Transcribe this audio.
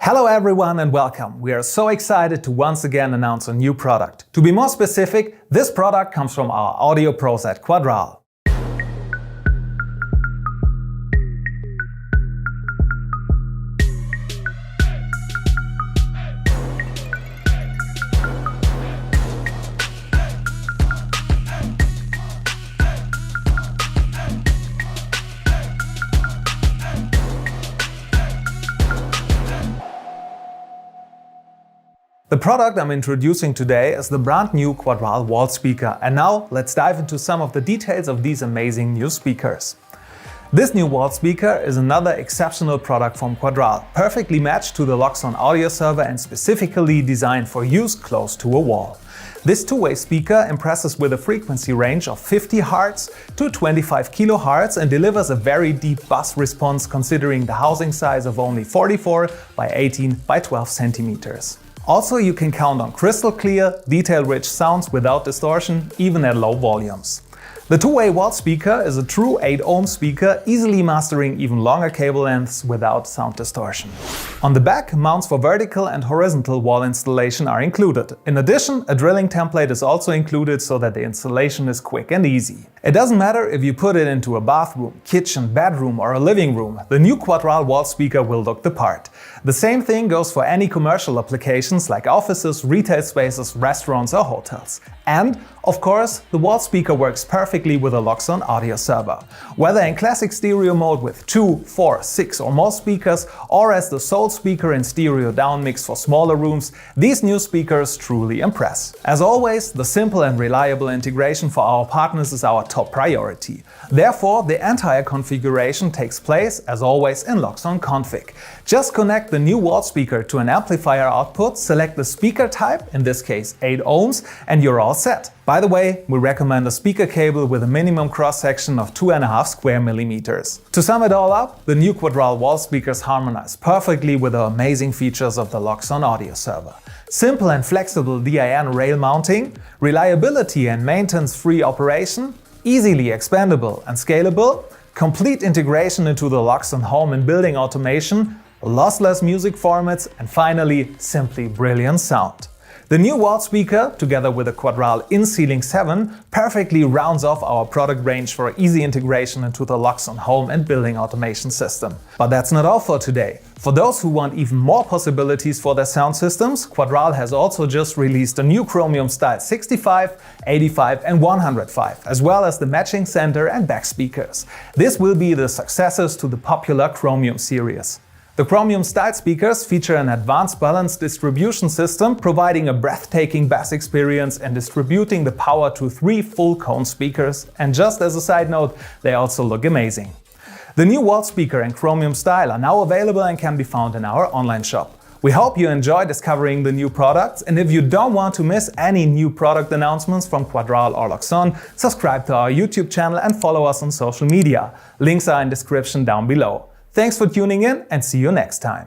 Hello everyone and welcome. We are so excited to once again announce a new product. To be more specific, this product comes from our audio pros at Quadral. The product I'm introducing today is the brand new Quadral Wall Speaker, and now let's dive into some of the details of these amazing new speakers. This new wall speaker is another exceptional product from Quadral, perfectly matched to the Loxone audio server and specifically designed for use close to a wall. This two-way speaker impresses with a frequency range of 50 Hz to 25 kHz and delivers a very deep bass response considering the housing size of only 44 by 18 by 12 centimeters. Also, you can count on crystal clear, detail-rich sounds without distortion, even at low volumes. The two-way wall speaker is a true 8-ohm speaker, easily mastering even longer cable lengths without sound distortion. On the back, mounts for vertical and horizontal wall installation are included. In addition, a drilling template is also included so that the installation is quick and easy. It doesn't matter if you put it into a bathroom, kitchen, bedroom or a living room, the new Quadral wall speaker will look the part. The same thing goes for any commercial applications like offices, retail spaces, restaurants or hotels. And, of course, the wall speaker works perfectly with a Loxone audio server. Whether in classic stereo mode with 2, 4, 6 or more speakers, or as the sole speaker in stereo down mix for smaller rooms, these new speakers truly impress. As always, the simple and reliable integration for our partners is our top priority. Therefore, the entire configuration takes place, as always, in Loxone config. Just connect the new wall speaker to an amplifier output, select the speaker type, in this case 8 ohms, and you're all set. By the way, we recommend a speaker cable with a minimum cross-section of 2.5 square millimeters. To sum it all up, the new Quadral wall speakers harmonize perfectly with the amazing features of the Loxone audio server. Simple and flexible DIN rail mounting, reliability and maintenance-free operation, easily expandable and scalable, complete integration into the Loxone home and building automation, lossless music formats, and finally, simply brilliant sound. The new wall speaker, together with the Quadral In-Ceiling 7, perfectly rounds off our product range for easy integration into the Loxone home and building automation system. But that's not all for today. For those who want even more possibilities for their sound systems, Quadral has also just released a new Chromium style 65, 85 and 105, as well as the matching center and back speakers. This will be the successors to the popular Chromium series. The Chromium style speakers feature an advanced balance distribution system, providing a breathtaking bass experience and distributing the power to 3 full cone speakers. And just as a side note, they also look amazing. The new wall speaker and Chromium style are now available and can be found in our online shop. We hope you enjoy discovering the new products, and if you don't want to miss any new product announcements from Quadral or Loxone, subscribe to our YouTube channel and follow us on social media. Links are in the description down below. Thanks for tuning in and see you next time.